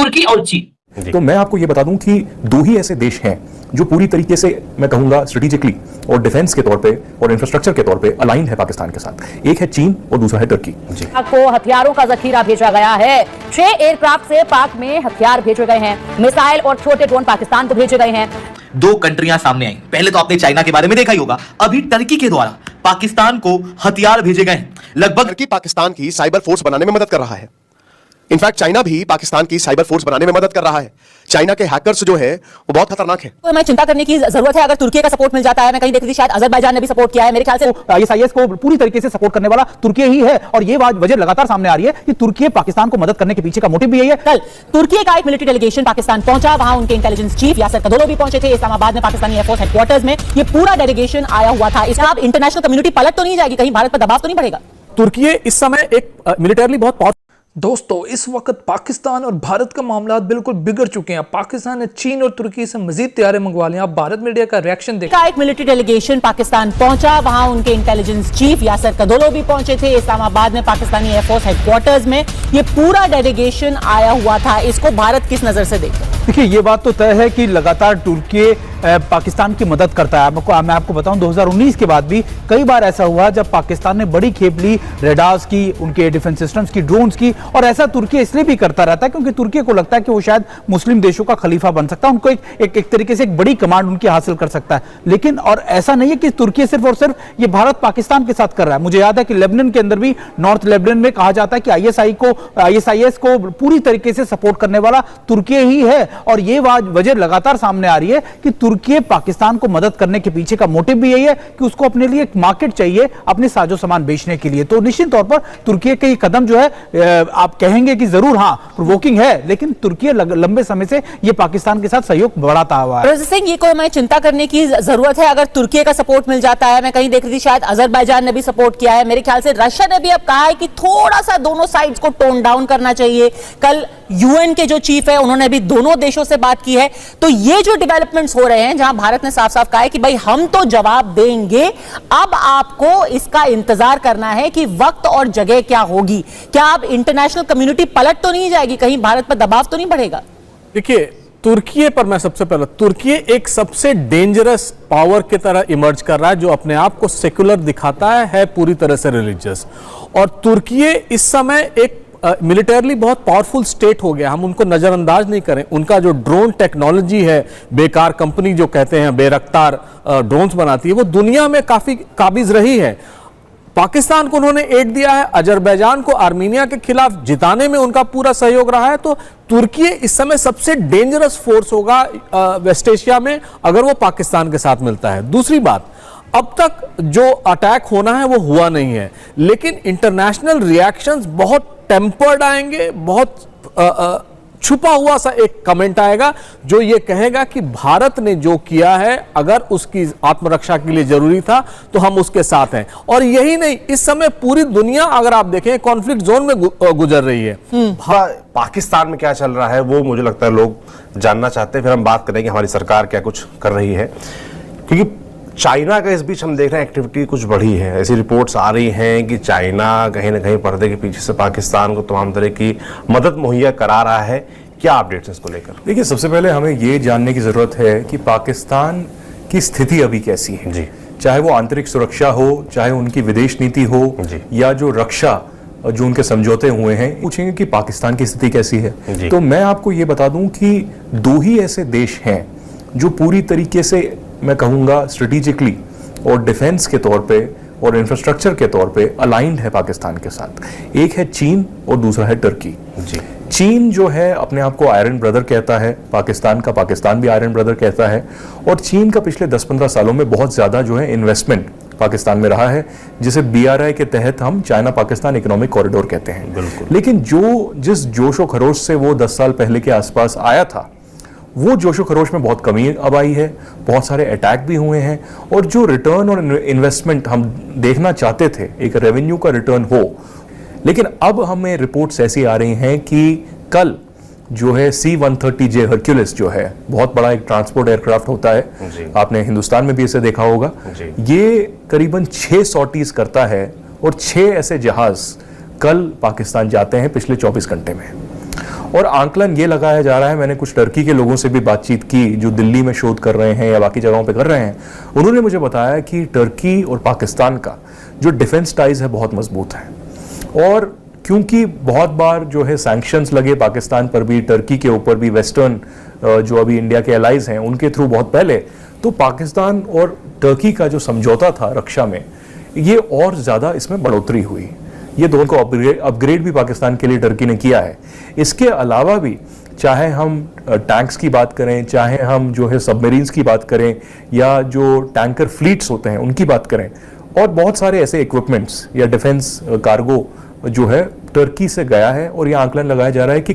तुर्की और चीन। तो मैं आपको यह बता दूं कि दो ही ऐसे देश हैं जो पूरी तरीके से मैं कहूंगा स्ट्रेटेजिकली और डिफेंस के तौर पे और इंफ्रास्ट्रक्चर के तौर पे अलाइंड है पाकिस्तान के साथ। एक है चीन और दूसरा है तुर्की। को हथियारों का जखीरा भेजा गया है। 6 एयरक्राफ्ट से पाक में हथियार भेजे गए हैं। मिसाइल और छोटे ड्रोन पाकिस्तान को भेजे गए हैं। 2 कंट्रियां सामने आई। पहले तो आपने चाइना के बारे में देखा ही होगा, अभी टर्की के द्वारा पाकिस्तान को हथियार भेजे गए हैं। लगभग टर्की पाकिस्तान की साइबर फोर्स बनाने में मदद कर रहा है। इनफैक्ट चाइना भी पाकिस्तान की साइबर फोर्स बनाने में मदद कर रहा है। चाइना के हैकर्स जो है वो बहुत खतरनाक है। तो हमें चिंता करने की जरूरत है। अगर तुर्की का सपोर्ट मिल जाता है, मैं कहीं देख रही शायद अजरबैजान ने भी सपोर्ट किया है, मेरे ख्याल से ISIS को पूरी तरीके से सपोर्ट करने वाला तुर्की ही है। और ये वजह लगातार सामने आ रही है कि तुर्की पाकिस्तान को मदद करने के पीछे का मोटिव भी यही है। कल तुर्की का एक मिलिट्री डेलीगेशन पाकिस्तान पहुंचा, वहां उनके इंटेलिजेंस चीफ यासर कदोलो भी पहुंचे थे। इस्लामाबाद में पाकिस्तानी एयरफोर्स हेडक्वार्टर्स में ये पूरा डेलीगेशन आया हुआ था। इसका अब इंटरनेशनल कम्युनिटी पलट तो नहीं जाएगी, कहीं भारत पर दबाव तो नहीं पड़ेगा? तुर्की इस समय एक मिलिटरली बहुत पावरफुल। दोस्तों, इस वक्त पाकिस्तान और भारत का मामला बिल्कुल बिगड़ चुके हैं। पाकिस्तान ने चीन और तुर्की से मजीद तैयारी मंगवा ली। आप भारत मीडिया का रिएक्शन देखिए। एक मिलिट्री डेलीगेशन पाकिस्तान पहुंचा, वहां उनके इंटेलिजेंस चीफ यासर कदोलो भी पहुंचे थे। इस्लामाबाद में पाकिस्तानी एयरफोर्स हेडक्वार्टर्स में ये पूरा डेलीगेशन आया हुआ था। इसको भारत किस नजर से देखे? देखिए, ये बात तो तय है कि लगातार तुर्की पाकिस्तान की मदद करता है। मैं आपको बताऊं 2019 के बाद भी कई बार ऐसा हुआ जब पाकिस्तान ने बड़ी खेप ली रेडार्स की, उनके डिफेंस सिस्टम्स की, ड्रोन्स की। और ऐसा तुर्की इसलिए भी करता रहता है क्योंकि तुर्की को लगता है कि वो शायद मुस्लिम देशों का खलीफा बन सकता है, उनको एक तरीके से एक बड़ी कमांड उनकी हासिल कर सकता है। लेकिन और ऐसा नहीं है कि तुर्की सिर्फ और सिर्फ ये भारत पाकिस्तान के साथ कर रहा है। मुझे याद है कि लेबनान के अंदर भी, नॉर्थ लेबनान में कहा जाता है कि ISIS को पूरी तरीके से सपोर्ट करने वाला तुर्की ही है। और ये वजह लगातार सामने आ रही है कि तुर्की पाकिस्तान को मदद करने के पीछे का मोटिव भी यही है कि उसको अपने लिए एक मार्केट चाहिए अपने साजो सामान बेचने के लिए। तो निश्चित तौर पर तुर्की का ये कदम जो है, आप कहेंगे कि जरूर हाँ प्रोवोकिंग है, लेकिन तुर्की लंबे समय से ये पाकिस्तान के साथ सहयोग बढ़ाता हुआ है। सिंह, ये कोई हमें चिंता करने की जरूरत है? अगर तुर्की का सपोर्ट मिल जाता है, मैं कहीं देख रही थी शायद अजरबैजान ने भी सपोर्ट किया है, मेरे ख्याल से रशिया ने भी अब कहा है कि थोड़ा सा दोनों साइड्स को टोन डाउन करना चाहिए। कल UN के जो चीफ है उन्होंने भी दोनों देशों से बात की है। तो ये जो डेवलपमेंट्स हो रहे हैं, जहां भारत ने साफ साफ कहा है कि भाई हम तो जवाब देंगे, अब आपको इसका इंतजार करना है कि वक्त और जगह क्या होगी। क्या अब इंटरनेशनल कम्युनिटी पलट तो नहीं जाएगी, कहीं भारत पर दबाव तो नहीं बढ़ेगा? देखिए, तुर्की पर मैं सबसे पहले, तुर्की एक सबसे डेंजरस पावर की तरह इमर्ज कर रहा है, जो अपने आप को सेकुलर दिखाता है पूरी तरह से रिलीजियस। और तुर्की इस समय एक मिलिटरली बहुत पावरफुल स्टेट हो गया, हम उनको नजरअंदाज नहीं करें। उनका जो ड्रोन टेक्नोलॉजी है, बेकार कंपनी जो कहते हैं बेरफ्तार ड्रोन्स बनाती है, वो दुनिया में काफी काबिज रही है। पाकिस्तान को उन्होंने एड दिया है, अजरबैजान को आर्मीनिया के खिलाफ जिताने में उनका पूरा सहयोग रहा है। तो तुर्की इस समय सबसे डेंजरस फोर्स होगा वेस्ट एशिया में अगर वो पाकिस्तान के साथ मिलता है। दूसरी बात, अब तक जो अटैक होना है वो हुआ नहीं है, लेकिन इंटरनेशनल रिएक्शंस बहुत टेम्पर्ड आएंगे, बहुत छुपा हुआ सा एक कमेंट आएगा जो ये कहेगा कि भारत ने जो किया है, अगर उसकी आत्मरक्षा के लिए जरूरी था तो हम उसके साथ हैं। और यही नहीं, इस समय पूरी दुनिया अगर आप देखें कॉन्फ्लिक्ट जोन में गुजर रही है। पाकिस्तान में क्या चल रहा है वो मुझे लगता है लोग जानना चाहते हैं। फिर हम बात करेंगे हमारी सरकार क्या कुछ कर रही है, क्योंकि चाइना का इस बीच हम देख रहे हैं एक्टिविटी कुछ बढ़ी है। ऐसी रिपोर्ट्स आ रही हैं कि चाइना कहीं ना कहीं पर्दे के पीछे से पाकिस्तान को तमाम तरह की मदद मुहैया करा रहा है। क्या अपडेट्स हैं इसको लेकर? देखिए, सबसे पहले हमें ये जानने की जरूरत है कि पाकिस्तान की स्थिति अभी कैसी है जी। चाहे वो आंतरिक सुरक्षा हो, चाहे उनकी विदेश नीति हो, या जो रक्षा जो उनके समझौते हुए हैं, पूछेंगे कि पाकिस्तान की स्थिति कैसी है। तो मैं आपको ये बता दूं कि दो ही ऐसे देश हैं जो पूरी तरीके से मैं कहूंगा स्ट्रेटेजिकली और डिफेंस के तौर पे और इंफ्रास्ट्रक्चर के तौर पे अलाइंड है पाकिस्तान के साथ। एक है चीन और दूसरा है तुर्की जी। चीन जो है अपने आप को आयरन ब्रदर कहता है, पाकिस्तान भी आयरन ब्रदर कहता है। और चीन का पिछले 10-15 सालों में बहुत ज्यादा जो है इन्वेस्टमेंट पाकिस्तान में रहा है, जिसे BRI के तहत हम चाइना पाकिस्तान इकोनॉमिक कॉरिडोर कहते हैं। बिल्कुल। लेकिन जिस जोशो खरोश से वो 10 साल पहले के आसपास आया था, वो जोशो खरोश में बहुत कमी अब आई है। बहुत सारे अटैक भी हुए हैं, और जो रिटर्न और इन्वेस्टमेंट हम देखना चाहते थे, एक रेवेन्यू का रिटर्न हो, लेकिन अब हमें रिपोर्ट्स ऐसी आ रही हैं कि कल जो है C-130J हरक्यूलिस जो है, बहुत बड़ा एक ट्रांसपोर्ट एयरक्राफ्ट होता है, आपने हिंदुस्तान में भी इसे देखा होगा। ये करीबन 6 सॉर्टीज करता है, और 6 ऐसे जहाज कल पाकिस्तान जाते हैं पिछले 24 घंटे में। और आंकलन ये लगाया जा रहा है, मैंने कुछ टर्की के लोगों से भी बातचीत की जो दिल्ली में शोध कर रहे हैं या बाकी जगहों पे कर रहे हैं, उन्होंने मुझे बताया कि टर्की और पाकिस्तान का जो डिफेंस टाइज है बहुत मजबूत है। और क्योंकि बहुत बार जो है सैंक्शंस लगे पाकिस्तान पर भी, टर्की के ऊपर भी, वेस्टर्न जो अभी इंडिया के एलाइज हैं उनके थ्रू बहुत पहले, तो पाकिस्तान और टर्की का जो समझौता था रक्षा में, ये और ज़्यादा इसमें बढ़ोतरी हुई। ये दोनों को अपग्रेड भी पाकिस्तान के लिए टर्की ने किया है। इसके अलावा भी चाहे हम टैंक्स की बात करें, चाहे हम जो है सबमरीन्स की बात करें, या जो टैंकर फ्लीट्स होते हैं उनकी बात करें, और बहुत सारे ऐसे इक्विपमेंट्स या डिफेंस कार्गो जो है टर्की से गया है। और यह आंकलन लगाया जा रहा है कि